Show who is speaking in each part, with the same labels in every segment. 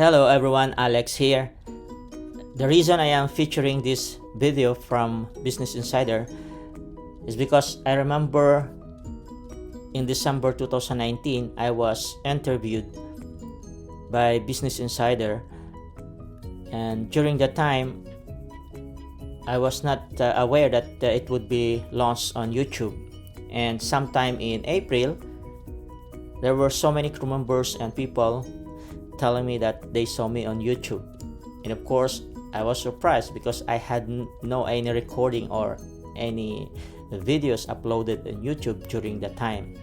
Speaker 1: Hello everyone, Alex here. The reason I am featuring this video from Business Insider is because I remember in December 2019 I was interviewed by Business Insider, and during that time I was not aware that it would be launched on YouTube. And sometime in April there were so many crew members and people telling me that they saw me on YouTube. And of course, I was surprised because I had no any recording or any videos uploaded on YouTube during that time.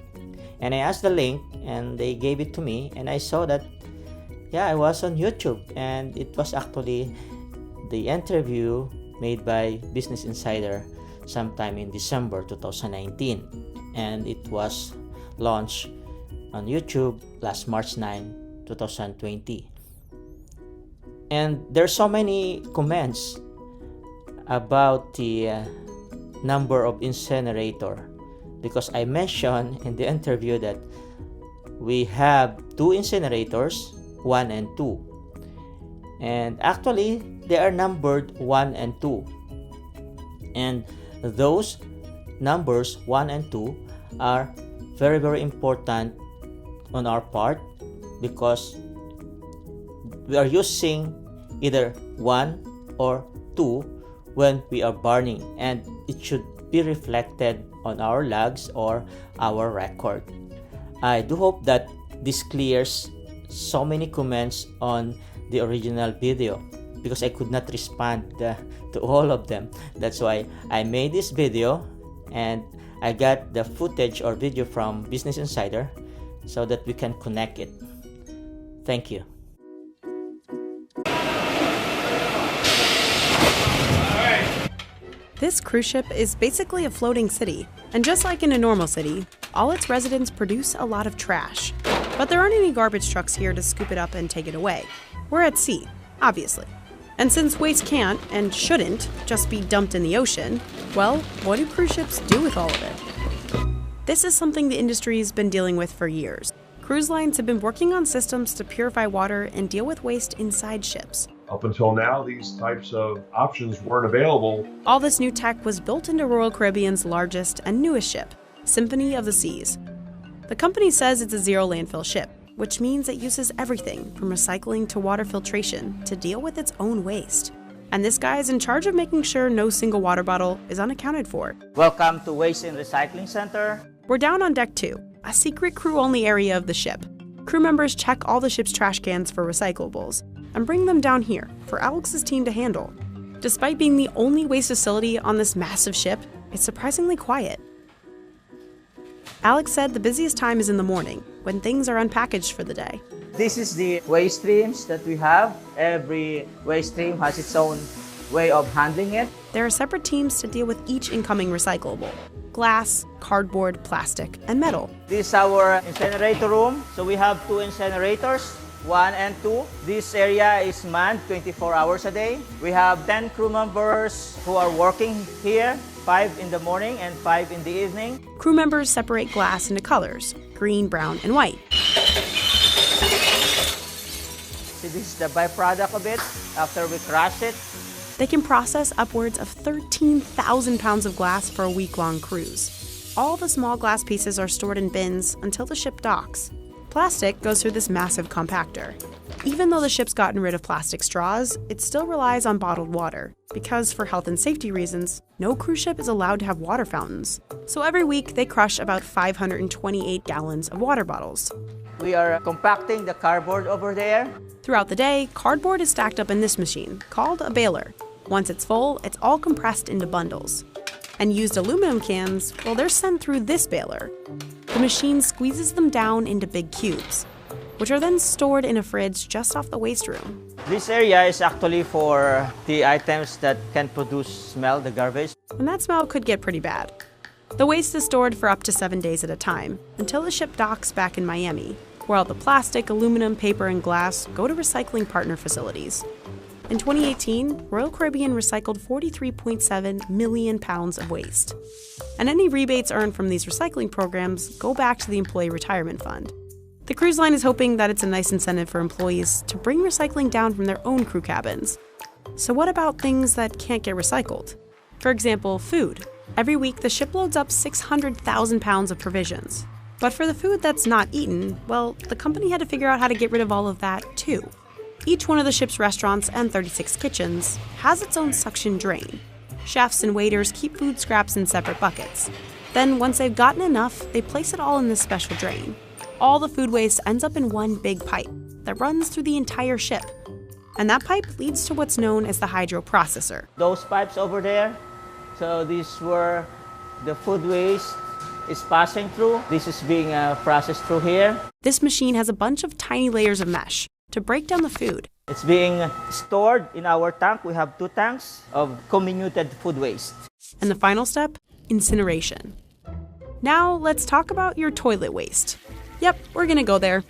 Speaker 1: And I asked the link and they gave it to me, and I saw that I was on YouTube, and it was actually the interview made by Business Insider sometime in December 2019, and it was launched on YouTube last March 9, 2020. And there's so many comments about the number of incinerator, because I mentioned in the interview that we have 2 incinerators, 1 and 2, and actually they are numbered 1 and 2, and those numbers 1 and 2 are very important on our part, because we are using either 1 or 2 when we are burning, and it should be reflected on our logs or our record. I do hope that this clears so many comments on the original video, because I could not respond to all of them. That's why I made this video, and I got the footage or video from Business Insider so that we can connect it. Thank you.
Speaker 2: This cruise ship is basically a floating city, and just like in a normal city, all its residents produce a lot of trash. But there aren't any garbage trucks here to scoop it up and take it away. We're at sea, obviously. And since waste can't, and shouldn't, just be dumped in the ocean, well, what do cruise ships do with all of it? This is something the industry's been dealing with for years. Cruise lines have been working on systems to purify water and deal with waste inside ships.
Speaker 3: Up until now, these types of options weren't available.
Speaker 2: All this new tech was built into Royal Caribbean's largest and newest ship, Symphony of the Seas. The company says it's a zero landfill ship, which means it uses everything from recycling to water filtration to deal with its own waste. And this guy is in charge of making sure no single water bottle is unaccounted for.
Speaker 1: Welcome to Waste and Recycling Center.
Speaker 2: We're down on Deck 2, a secret crew-only area of the ship. Crew members check all the ship's trash cans for recyclables and bring them down here for Alex's team to handle. Despite being the only waste facility on this massive ship, it's surprisingly quiet. Alex said the busiest time is in the morning, when things are unpackaged for the day.
Speaker 1: This is the waste streams that we have. Every waste stream has its own way of handling it.
Speaker 2: There are separate teams to deal with each incoming recyclable: glass, cardboard, plastic, and metal.
Speaker 1: This is our incinerator room. So we have 2 incinerators, 1 and 2. This area is manned 24 hours a day. We have 10 crew members who are working here, 5 in the morning and 5 in the evening.
Speaker 2: Crew members separate glass into colors: green, brown, and white.
Speaker 1: So this is the byproduct of it after we crush it.
Speaker 2: They can process upwards of 13,000 pounds of glass for a week-long cruise. All the small glass pieces are stored in bins until the ship docks. Plastic goes through this massive compactor. Even though the ship's gotten rid of plastic straws, it still relies on bottled water, because for health and safety reasons, no cruise ship is allowed to have water fountains. So every week, they crush about 528 gallons of water bottles.
Speaker 1: We are compacting the cardboard over there.
Speaker 2: Throughout the day, cardboard is stacked up in this machine, called a baler. Once it's full, it's all compressed into bundles. And used aluminum cans, well, they're sent through this baler. The machine squeezes them down into big cubes, which are then stored in a fridge just off the waste room.
Speaker 1: This area is actually for the items that can produce smell, the garbage.
Speaker 2: And that smell could get pretty bad. The waste is stored for up to 7 days at a time, until the ship docks back in Miami, where all the plastic, aluminum, paper, and glass go to recycling partner facilities. In 2018, Royal Caribbean recycled 43.7 million pounds of waste. And any rebates earned from these recycling programs go back to the Employee Retirement Fund. The cruise line is hoping that it's a nice incentive for employees to bring recycling down from their own crew cabins. So what about things that can't get recycled? For example, food. Every week, the ship loads up 600,000 pounds of provisions. But for the food that's not eaten, well, the company had to figure out how to get rid of all of that, too. Each one of the ship's restaurants and 36 kitchens has its own suction drain. Chefs and waiters keep food scraps in separate buckets. Then, once they've gotten enough, they place it all in this special drain. All the food waste ends up in one big pipe that runs through the entire ship. And that pipe leads to what's known as the hydroprocessor.
Speaker 1: Those pipes over there, so these were the food waste is passing through. This is being processed through here.
Speaker 2: This machine has a bunch of tiny layers of mesh to break down the food.
Speaker 1: It's being stored in our tank. We have 2 tanks of comminuted food waste.
Speaker 2: And the final step, incineration. Now let's talk about your toilet waste. Yep, we're gonna go there.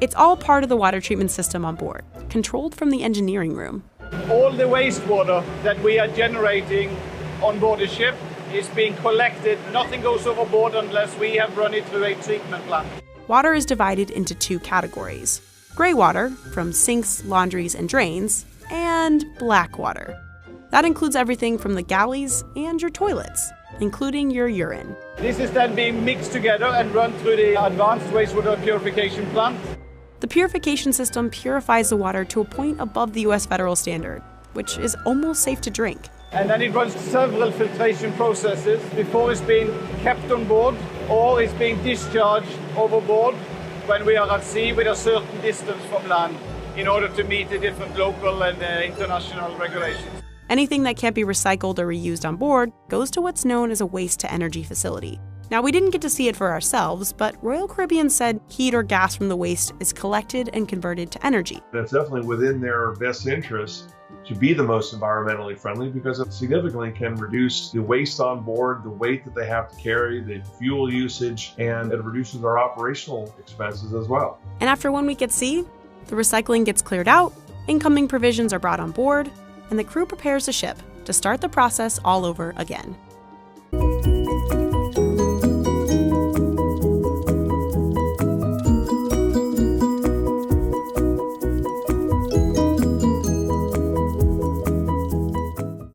Speaker 2: It's all part of the water treatment system on board, controlled from the engineering room.
Speaker 4: All the wastewater that we are generating on board the ship is being collected. Nothing goes overboard unless we have run it through a treatment plant.
Speaker 2: Water is divided into 2 categories. Gray water, from sinks, laundries, and drains, and black water. That includes everything from the galleys and your toilets, including your urine.
Speaker 4: This is then being mixed together and run through the advanced wastewater purification plant.
Speaker 2: The purification system purifies the water to a point above the US federal standard, which is almost safe to drink.
Speaker 4: And then it runs several filtration processes before it's being kept on board or it's being discharged overboard when we are at sea with a certain distance from land in order to meet the different local and international regulations.
Speaker 2: Anything that can't be recycled or reused on board goes to what's known as a waste-to-energy facility. Now, we didn't get to see it for ourselves, but Royal Caribbean said heat or gas from the waste is collected and converted to energy.
Speaker 3: It's definitely within their best interest to be the most environmentally friendly because it significantly can reduce the waste on board, the weight that they have to carry, the fuel usage, and it reduces our operational expenses as well.
Speaker 2: And after 1 week at sea, the recycling gets cleared out, incoming provisions are brought on board, and the crew prepares the ship to start the process all over again.